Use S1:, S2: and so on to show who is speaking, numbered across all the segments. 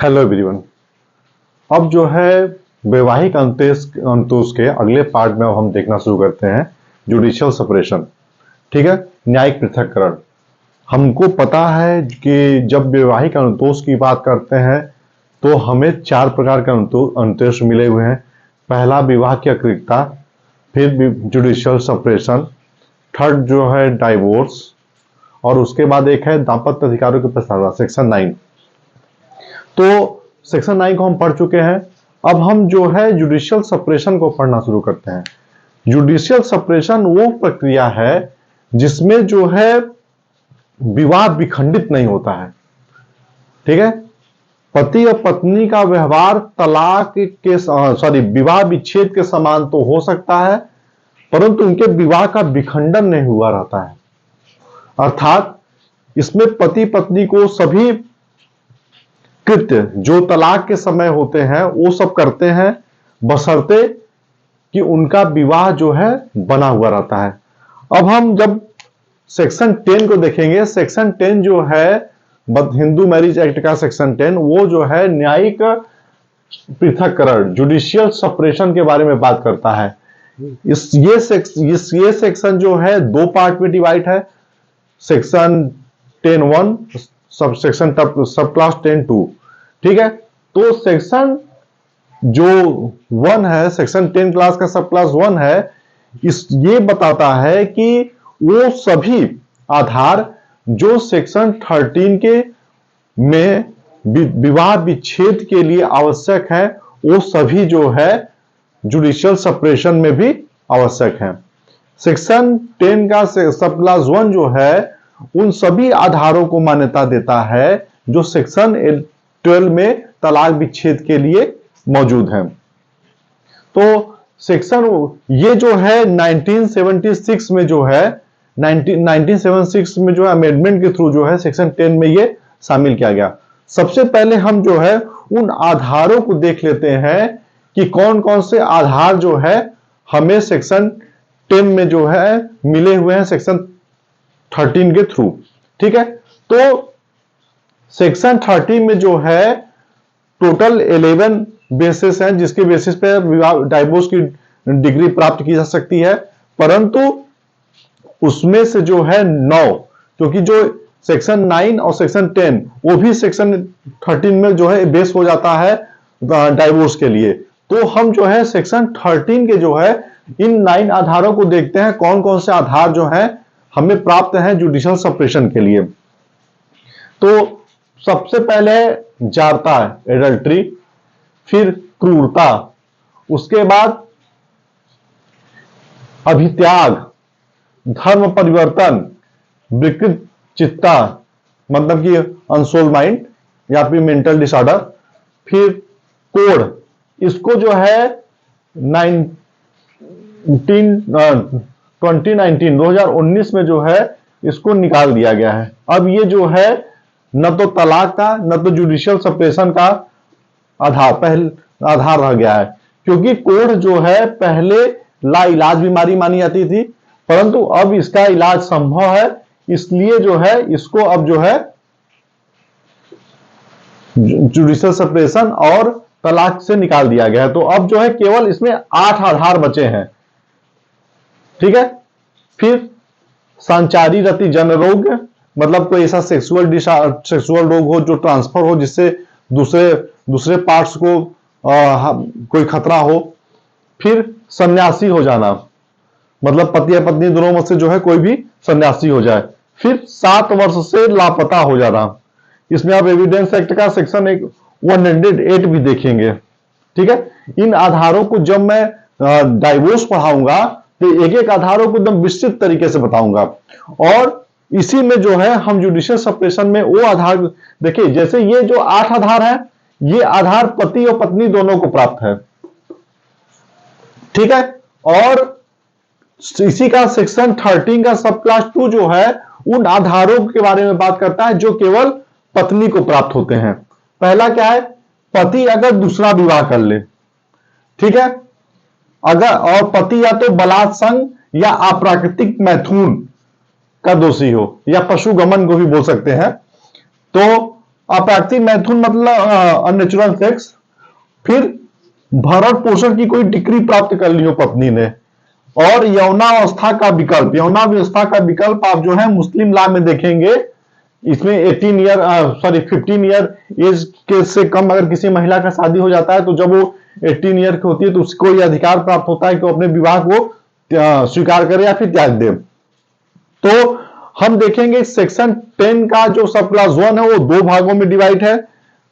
S1: Hello everyone. अब जो है वैवाहिक अंतोष के अगले पार्ट में अब हम देखना शुरू करते हैं जुडिशियल सेपरेशन। ठीक है, न्यायिक पृथक्करण। हमको पता है कि जब वैवाहिक अंतोष की बात करते हैं तो हमें 4 प्रकार के अंतोष मिले हुए हैं। पहला विवाह की अकृतता, फिर जुडिशियल सेपरेशन, थर्ड जो है डाइवोर्स, और उसके बाद एक है दाम्पत्य अधिकारों के प्रस्तावना सेक्शन 9। तो सेक्शन 9 को हम पढ़ चुके हैं। अब हम जो है जुडिशियल सेपरेशन को पढ़ना शुरू करते हैं। जुडिशियल सेपरेशन वो प्रक्रिया है जिसमें जो है विवाह विखंडित नहीं होता है। ठीक है, पति और पत्नी का व्यवहार तलाक के विवाह विच्छेद के समान तो हो सकता है, परंतु उनके विवाह का विखंडन नहीं हुआ रहता है। अर्थात इसमें पति पत्नी को सभी कृत्य जो तलाक के समय होते हैं वो सब करते हैं, बशर्ते कि उनका विवाह जो है बना हुआ रहता है। अब हम जब सेक्शन 10 को देखेंगे, सेक्शन 10 जो है हिंदू मैरिज एक्ट का सेक्शन 10, वो जो है न्यायिक पृथक्करण जुडिशियल सेपरेशन के बारे में बात करता है। ये सेक्शन जो है 2 पार्ट में डिवाइड है। सेक्शन 10(1) सेक्शन सब क्लास 10(2). ठीक है, तो सेक्शन जो 1 है, सेक्शन 10 क्लास का सब क्लास 1 है, ये बताता है कि वो सभी आधार जो सेक्शन 13 के में विवाह विच्छेद के लिए आवश्यक है, वो सभी जो है जुडिशियल सेपरेशन में भी आवश्यक है। सेक्शन 10 का सब क्लास 1 जो है उन सभी आधारों को मान्यता देता है जो सेक्शन 12 में तलाक विच्छेद के लिए मौजूद है। तो सेक्शन ये जो है 1976 में जो है 1976 में जो है अमेंडमेंट के थ्रू जो है सेक्शन 10 में ये शामिल किया गया। सबसे पहले हम जो है उन आधारों को देख लेते हैं कि कौन कौन से आधार जो है हमें सेक्शन 10 में जो है मिले हुए हैं सेक्शन 13 के थ्रू। ठीक है, तो सेक्शन 13 में जो है टोटल 11 बेसिस हैं जिसके बेसिस पे डाइवोर्स की डिग्री प्राप्त की जा सकती है, परंतु उसमें से जो है 9, क्योंकि जो सेक्शन 9 और सेक्शन 10 वो भी सेक्शन 13 में जो है बेस हो जाता है डाइवोर्स के लिए। तो हम जो है सेक्शन 13 के जो है इन 9 आधारों को देखते हैं, कौन कौन से आधार जो है हमें प्राप्त है जुडिशियल सेपरेशन के लिए। तो सबसे पहले जारता, एडल्ट्री, फिर क्रूरता, उसके बाद अभित्याग, धर्म परिवर्तन, विकृत चित्ता मतलब कि अनसोल्ड माइंड या फिर मेंटल डिसऑर्डर, फिर कोड, इसको जो है 2019 में जो है इसको निकाल दिया गया है। अब ये जो है न तो तलाक का न तो जुडिशियल सेपरेशन का आधार रह गया है, क्योंकि कोड जो है पहले लाइलाज बीमारी मानी जाती थी, परंतु अब इसका इलाज संभव है, इसलिए जो है इसको अब जो है जुडिशियल सेपरेशन और तलाक से निकाल दिया गया है। तो अब जो है केवल इसमें 8 आधार बचे हैं। ठीक है, फिर संचारी रति जन रोग, मतलब कोई ऐसा सेक्सुअल रोग हो जो ट्रांसफर हो जिससे दूसरे पार्ट्स को कोई खतरा हो। फिर सन्यासी हो जाना, मतलब पति या पत्नी दोनों में से जो है कोई भी सन्यासी हो जाए। फिर 7 वर्ष से लापता हो जाना, इसमें आप एविडेंस एक्ट का सेक्शन 108 भी देखेंगे। ठीक है, इन आधारों को जब मैं डाइवोर्स पढ़ाऊंगा तो एक एक आधारों को एकदम विस्तृत तरीके से बताऊंगा, और इसी में जो है हम जुडिशियल सेपरेशन में वो आधार देखिए, जैसे ये जो 8 आधार है, ये आधार पति और पत्नी दोनों को प्राप्त है। ठीक है, और इसी का सेक्शन 13 का सब क्लास 2 जो है उन आधारों के बारे में बात करता है जो केवल पत्नी को प्राप्त होते हैं। पहला क्या है, पति अगर दूसरा विवाह कर ले, ठीक है, अगर और पति या तो बलात्संग या अप्राकृतिक मैथुन का दोषी हो, या पशुगमन को भी बोल सकते हैं, तो अप्राकृतिक मैथुन मतलब अननेचुरल सेक्स, फिर भरण पोषण की कोई डिग्री प्राप्त कर ली हो पत्नी ने, और यौनावस्था का विकल्प, यौनावस्था का विकल्प आप जो है मुस्लिम लॉ में देखेंगे, इसमें 18 ईयर सॉरी 15 ईयर एज के से कम अगर किसी महिला का शादी हो जाता है तो जब वो 18 ईयर की होती है तो उसको ये अधिकार प्राप्त होता है कि वो अपने विवाह को स्वीकार करे या फिर त्याग दे। तो हम देखेंगे सेक्शन 10 का जो सब क्लास 1 है वो दो भागों में डिवाइड है।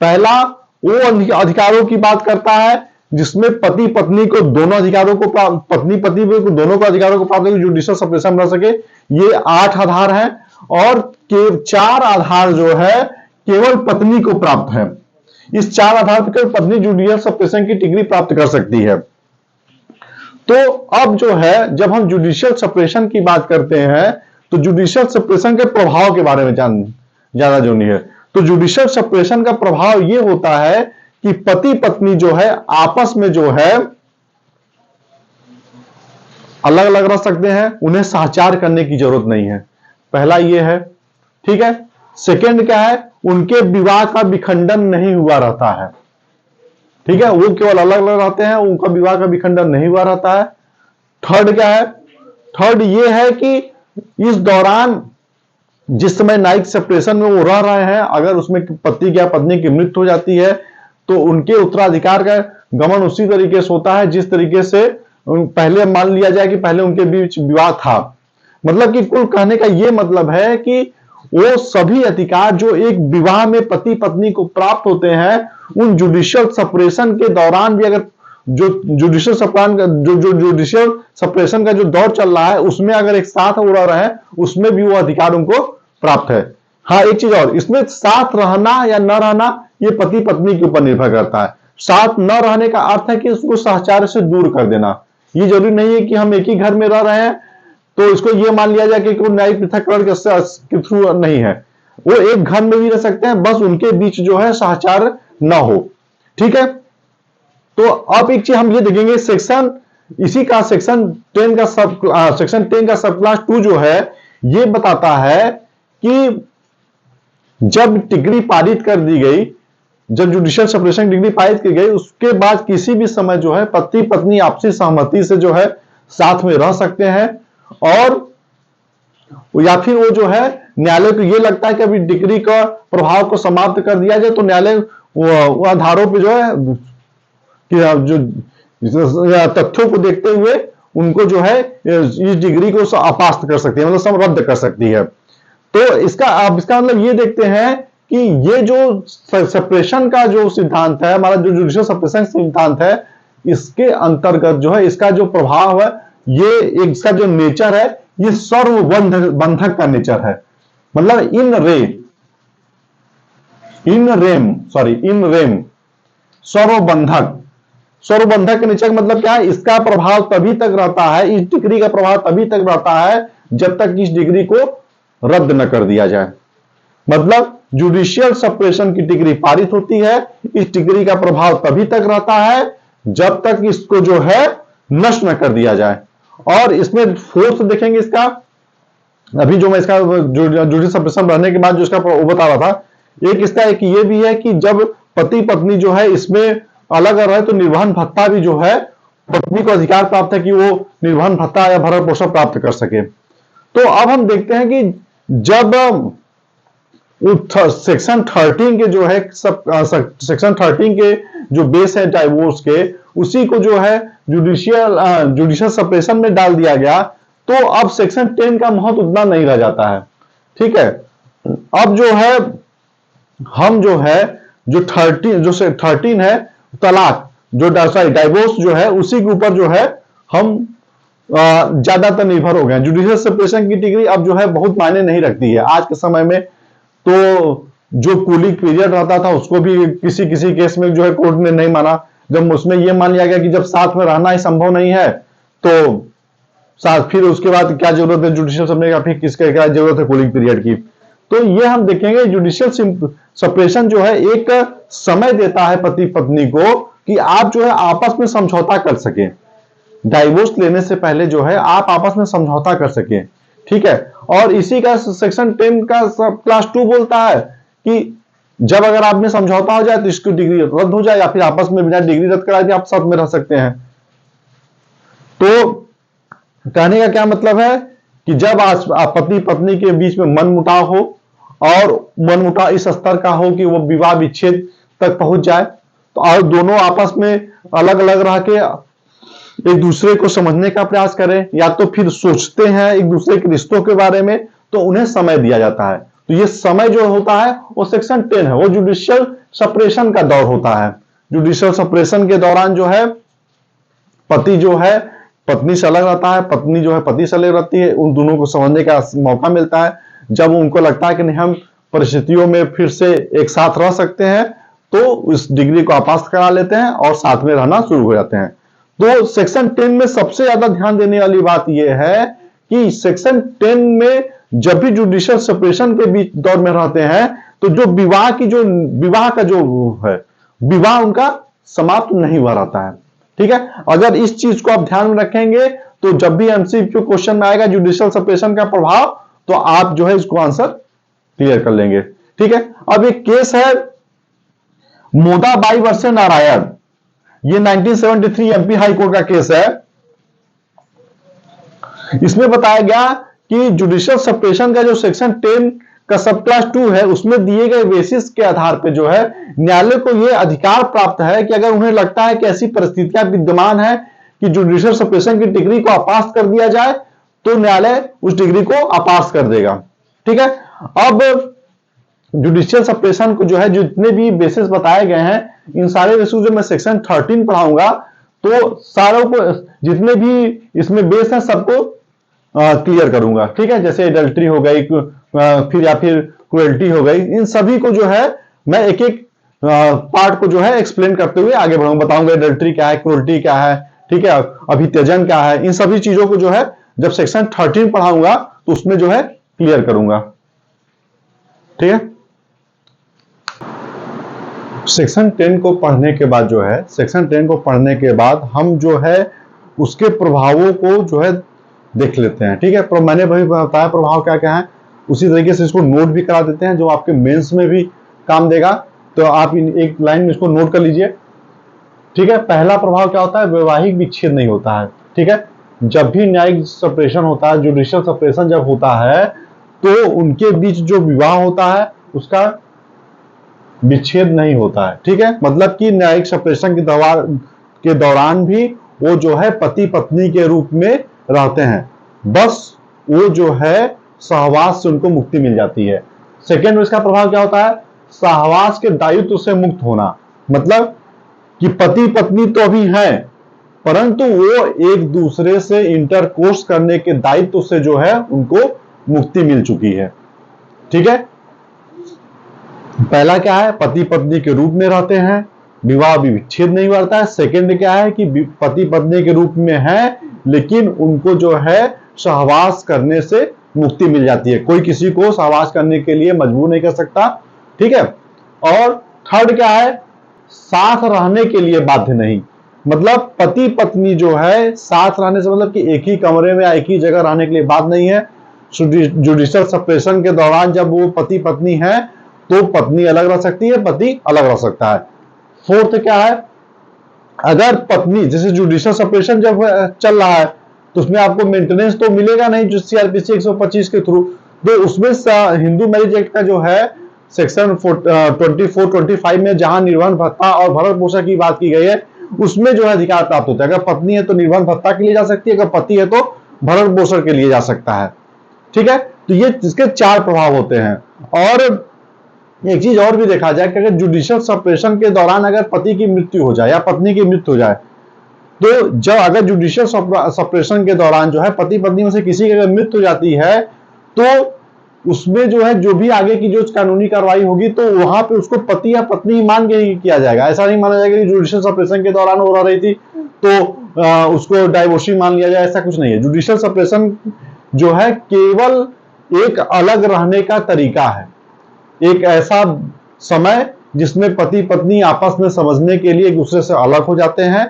S1: पहला वो अधिकारों की बात करता है जिसमें पति पत्नी को दोनों अधिकारों को पत्नी पति को दोनों को अधिकारों को प्राप्त जुडिशियल सेपरेशन रह सके, ये 8 आधार है, और 4 आधार जो है केवल पत्नी को प्राप्त है। इस 4 आधार पर पत्नी जुडिशियल सेपरेशन की डिग्री प्राप्त कर सकती है। तो अब जो है जब हम जुडिशियल सेपरेशन की बात करते हैं तो जुडिशियल सेपरेशन के प्रभाव के बारे में ज्यादा जोनी है। तो जुडिशियल सेपरेशन का प्रभाव यह होता है कि पति पत्नी जो है आपस में जो है अलग अलग रह सकते हैं, उन्हें सहचार करने की जरूरत नहीं है, पहला यह है। ठीक है, सेकंड क्या है, उनके विवाह का विखंडन नहीं हुआ रहता है। ठीक है, वो केवल अलग अलग रहते हैं, उनका विवाह का विखंडन नहीं हुआ रहता है। थर्ड क्या है, थर्ड ये है कि इस दौरान जिस समय न्यायिक सेपरेशन में वो रह रहे हैं, अगर उसमें पति या पत्नी की मृत्यु हो जाती है तो उनके उत्तराधिकार का गमन उसी तरीके से होता है जिस तरीके से पहले मान लिया जाए कि पहले उनके बीच विवाह था। मतलब कि कुल कहने का यह मतलब है कि वो सभी अधिकार जो एक विवाह में पति पत्नी को प्राप्त होते हैं, उन जुडिशियल सेपरेशन के दौरान भी अगर जो जुडिशियल सेपरेशन का जो दौर चल रहा है उसमें अगर एक साथ हो रहा है उसमें भी वो अधिकार उनको प्राप्त है। हाँ, एक चीज और, इसमें साथ रहना या न रहना ये पति पत्नी के ऊपर निर्भर करता है। साथ न रहने का अर्थ है कि उसको सहचार से दूर कर देना। ये जरूरी नहीं है कि हम एक ही घर में रह रहे हैं तो इसको ये मान लिया जाए कि कोई न्यायिक पृथक्करण के थ्रू नहीं है, वो एक घर में भी रह सकते हैं, बस उनके बीच जो है सहचार न हो। ठीक है, तो अब एक चीज हम ये देखेंगे, सेक्शन इसी का सेक्शन 10 का सब क्लास 2 जो है ये बताता है कि जब डिग्री पारित कर दी गई, जब जुडिशियल सेपरेशन डिग्री पारित की गई उसके बाद किसी भी समय जो है पति पत्नी आपसी सहमति से जो है साथ में रह सकते हैं, और या फिर वो जो है न्यायालय को ये लगता है कि अभी डिग्री का प्रभाव को समाप्त कर दिया जाए तो न्यायालय वो आधारों पे जो है जो तथ्यों को देखते हुए उनको जो है इस डिग्री को अपास्त कर सकती है, मतलब सब रद्द कर सकती है। तो इसका मतलब ये देखते हैं कि ये जो सेपरेशन का जो सिद्धांत है, हमारा जो जुडिशियल सेपरेशन सिद्धांत है, इसके अंतर्गत जो है इसका जो प्रभाव है, ये इसका जो नेचर है ये सर्वबंधक का नेचर है। मतलब इन रेम सर्वबंधक के नेचर का मतलब क्या है, इसका प्रभाव तभी तक रहता है, इस डिग्री का प्रभाव तभी तक रहता है जब तक इस डिग्री को रद्द न कर दिया जाए। मतलब जुडिशियल सेपरेशन की डिग्री पारित होती है, इस डिग्री का प्रभाव तभी तक रहता है जब तक इसको जो है नष्ट न कर दिया जाए। और इसमें फोर्थ देखेंगे इसका, अभी जो मैं इसका जुडिशियल सेपरेशन रहने के बाद जो इसका वो बता रहा था, एक इसका एक ये भी है कि जब पति पत्नी जो है इसमें अलग रहे तो निर्वहन भत्ता भी जो है पत्नी को अधिकार प्राप्त है कि वो निर्वहन भत्ता या भरण पोषण प्राप्त कर सके। तो अब हम देखते हैं कि जब सेक्शन 13 के जो है सेक्शन 13 के जो बेस है डाइवोर्स के, उसी को जो है जुडिशियल सेपरेशन में डाल दिया गया, तो अब सेक्शन 10 का महत्व उतना नहीं रह जाता है। ठीक है, अब जो है हम जो है जो 13 है तलाक, जो डाइवोर्स जो है उसी के ऊपर जो है हम ज्यादातर निर्भर हो गए। जुडिशियल सेपरेशन की डिग्री अब जो है बहुत मायने नहीं रखती है आज के समय में। तो जो कूलिंग पीरियड रहता था उसको भी किसी किसी केस में जो है कोर्ट ने नहीं माना, जब उसमें यह मान लिया गया कि जब साथ में रहना ही संभव नहीं है तो साथ फिर उसके बाद क्या जरूरत है जुडिशियल सेपरेशन का, फिर किसका क्या जरूरत है कूलिंग पीरियड की। तो ये हम देखेंगे जुडिशियल सेपरेशन जो है एक समय देता है पति पत्नी को कि आप जो है आपस में समझौता कर सके, डाइवोर्स लेने से पहले जो है आप आपस में समझौता कर सके। ठीक है, और इसी का सेक्शन 10 का क्लास 2 बोलता है कि जब अगर आप में समझौता हो जाए तो इसकी डिग्री रद्द हो जाए, या फिर आपस में बिना डिग्री रद्द कराए भी आप साथ में रह सकते हैं। तो कहने का क्या मतलब है कि जब पति पत्नी के बीच में मनमुटाव हो, और मनमुटाव इस स्तर का हो कि वो विवाह विच्छेद तक पहुंच जाए, तो और दोनों आपस में अलग अलग रह के एक दूसरे को समझने का प्रयास करें, या तो फिर सोचते हैं एक दूसरे के रिश्तों के बारे में, तो उन्हें समय दिया जाता है। तो ये समय जो होता है वो सेक्शन 10 है, वो जुडिशियल सेपरेशन का दौर होता है। जुडिशियल सेपरेशन के दौरान जो है पति जो है पत्नी से अलग रहता है, पत्नी जो है पति से अलग रहती है, उन दोनों को समझने का मौका मिलता है। जब उनको लगता है कि नहीं हम परिस्थितियों में फिर से एक साथ रह सकते हैं, तो इस डिग्री को आपास करा लेते हैं और साथ में रहना शुरू हो जाते हैं। तो सेक्शन 10 में सबसे ज्यादा ध्यान देने वाली बात यह है कि सेक्शन 10 में जब भी जुडिशियल सेपरेशन के बीच दौर में रहते हैं, तो जो विवाह का जो है, विवाह उनका समाप्त नहीं हुआ रहता है। ठीक है, अगर इस चीज को आप ध्यान में रखेंगे तो जब भी एमसीक्यू क्वेश्चन में आएगा जुडिशियल सेपरेशन का प्रभाव, तो आप जो है इसको आंसर क्लियर कर लेंगे। ठीक है, अब एक केस है मोदाबाई वर्सेस नारायण, ये 1973 एमपी हाई कोर्ट का केस है। इसमें बताया गया कि जुडिशियल सेपरेशन का जो सेक्शन 10 का सब क्लास 2 है, उसमें दिए गए बेसिस के आधार पर जो है न्यायालय को यह अधिकार प्राप्त है कि अगर उन्हें लगता है कि ऐसी परिस्थितियां विद्यमान है कि जुडिशियल सेपरेशन की डिग्री को अपास कर दिया जाए, तो न्यायालय उस डिग्री को अपास कर देगा। ठीक है, अब जुडिशियल सेपरेशन को जो है जितने भी बेसिस बताए गए हैं, इन सारे बेसिस जो मैं सेक्शन 13 पढ़ाऊंगा, तो सारों को जितने भी इसमें बेस है सबको क्लियर करूंगा। ठीक है, जैसे एडल्ट्री हो गई, फिर या फिर क्रुएल्टी हो गई, इन सभी को जो है मैं एक एक पार्ट को जो है एक्सप्लेन करते हुए आगे बढ़ाऊंगा, बताऊंगा एडल्ट्री क्या है, क्रुएल्टी क्या है, ठीक है, अभित्यजन क्या है। इन सभी चीजों को जो है जब सेक्शन 13 पढ़ाऊंगा तो उसमें जो है क्लियर करूंगा। ठीक है, सेक्शन 10 को पढ़ने के बाद जो है, सेक्शन 10 को पढ़ने के बाद हम जो है उसके प्रभावों को जो है देख लेते हैं। ठीक है, पर मैंने भाई बताया प्रभाव क्या क्या है, उसी तरीके से इसको नोट भी करा देते हैं जो आपके मेंस में भी काम देगा। तो आप एक लाइन में इसको नोट कर लीजिए। ठीक है, पहला प्रभाव क्या होता है, वैवाहिक विच्छेद नहीं होता है। ठीक है, जब भी न्यायिक सेपरेशन होता है, जुडिशियल सेपरेशन जब होता है, तो उनके बीच जो विवाह होता है उसका विच्छेद नहीं होता है। ठीक है, मतलब कि न्यायिक सेपरेशन के दौरान भी वो जो है पति पत्नी के रूप में रहते हैं, बस वो जो है सहवास से उनको मुक्ति मिल जाती है। सेकेंड, इसका प्रभाव क्या होता है, सहवास के दायित्व से मुक्त होना, मतलब कि पति पत्नी तो अभी हैं, परंतु वो एक दूसरे से इंटरकोर्स करने के दायित्व से जो है उनको मुक्ति मिल चुकी है। ठीक है, पहला क्या है, पति पत्नी के रूप में रहते हैं, विवाह विच्छेद नहीं करता है। सेकंड क्या है कि पति पत्नी के रूप में है, लेकिन उनको जो है सहवास करने से मुक्ति मिल जाती है, कोई किसी को सहवास करने के लिए मजबूर नहीं कर सकता। ठीक है, और थर्ड क्या है, साथ रहने के लिए बाध्य नहीं, मतलब पति पत्नी जो है साथ रहने से मतलब कि एक ही कमरे में या एक ही जगह रहने के लिए बाध्य नहीं है। जुडिशियल सेपरेशन के दौरान जब वो पति पत्नी है तो पत्नी अलग रह सकती है, पति अलग रह सकता है। फोर्थ क्या है, अगर पत्नी, जैसे जुडिशियल सेपरेशन जब चल रहा है तो उसमें आपको मेंटेनेंस तो मिलेगा नहीं जो सीआरपीसी 125 के थ्रू, तो उसमें हिंदू मैरिज एक्ट का जो है सेक्शन 24-25 में जहां निर्वहन भत्ता और भरण पोषण की बात की गई है, उसमें जो है अधिकार प्राप्त होता है। अगर पत्नी है तो निर्वहन भत्ता के लिए जा सकती है, अगर पति है तो भरण पोषण के लिए जा सकता है। ठीक है, तो ये इसके 4 प्रभाव होते हैं। और एक चीज और भी देखा जाए कि अगर जुडिशियल सेपरेशन के दौरान अगर पति की मृत्यु हो जाए या पत्नी की मृत्यु हो जाए, तो जब अगर जुडिशियल सेपरेशन के दौरान जो है पति पत्नी में से किसी की अगर मृत्यु हो जाती है, तो उसमें जो है जो भी आगे की जो कानूनी कार्रवाई होगी तो वहां पे उसको पति या पत्नी मान के ही किया जाएगा। ऐसा नहीं माना जाएगा कि जुडिशियल सेपरेशन के दौरान हो रही थी तो उसको डाइवोर्सी मान लिया जाए, ऐसा कुछ नहीं है। जुडिशियल सेपरेशन जो है केवल एक अलग रहने का तरीका है, एक ऐसा समय जिसमें पति पत्नी आपस में समझने के लिए एक दूसरे से अलग हो जाते हैं।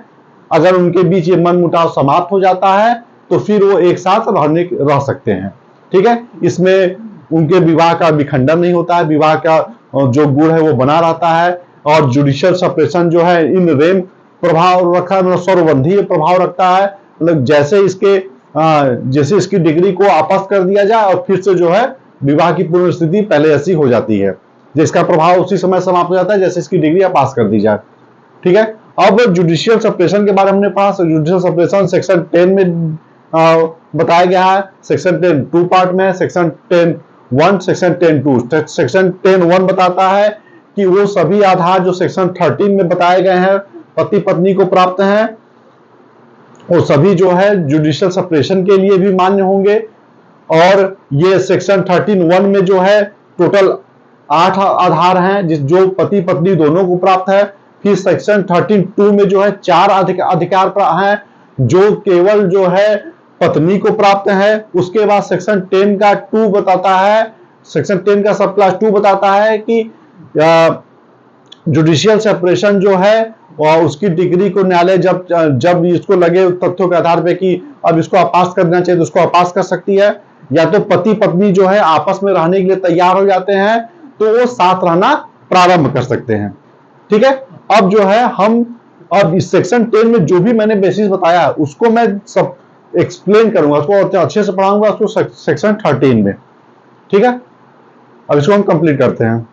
S1: अगर उनके बीच ये मनमुटाव समाप्त हो जाता है तो फिर वो एक साथ रह सकते हैं। ठीक है, इसमें उनके विवाह का विखंडन नहीं होता है, विवाह का जो गुण है वो बना रहता है, और जुडिशियल सेपरेशन जो है इन रेम प्रभाव रखा, मतलब सर्वबंधीय प्रभाव रखता है। मतलब जैसे इसकी डिग्री को आपस कर दिया जाए और फिर से जो है विवाह की पूर्ण स्थिति पहले ऐसी हो जाती है, जिसका प्रभाव उसी समय समाप्त हो जाता है जैसे इसकी डिग्री पास कर दी जाए। ठीक है, अब जुडिशियल सेपरेशन के बारे में हमने पढ़ा। जुडिशियल सेपरेशन सेक्शन 10 में बताया गया है। सेक्शन 10 2 पार्ट में है, सेक्शन 10(1), सेक्शन 10(2). सेक्शन 10(1) बताता है कि वो सभी आधार जो सेक्शन 13 में बताए गए हैं पति पत्नी को प्राप्त हैं, वो सभी जो है जुडिशियल सेपरेशन के लिए भी मान्य होंगे। और ये सेक्शन 13(1) में जो है टोटल 8 आधार हैं जो पति पत्नी दोनों को प्राप्त है। फिर सेक्शन 13(2) में जो है 4 अधिकार हैं जो केवल जो है पत्नी को प्राप्त है। उसके बाद सेक्शन 10 का 2 बताता है, सेक्शन 10 का सब क्लास 2 बताता है कि जुडिशियल सेपरेशन जो है और उसकी डिग्री को न्यायालय जब इसको लगे तथ्यों के आधार पे कि अब इसको अपास करना चाहिए तो उसको अपास कर सकती है, या तो पति पत्नी जो है आपस में रहने के लिए तैयार हो जाते हैं तो वो साथ रहना प्रारंभ कर सकते हैं। ठीक है, अब जो है हम अब इस सेक्शन 10 में जो भी मैंने बेसिस बताया उसको मैं सब एक्सप्लेन करूंगा, उसको अच्छे से पढ़ाऊंगा उसको सेक्शन 13 में। ठीक है, अब इसको हम कंप्लीट करते हैं।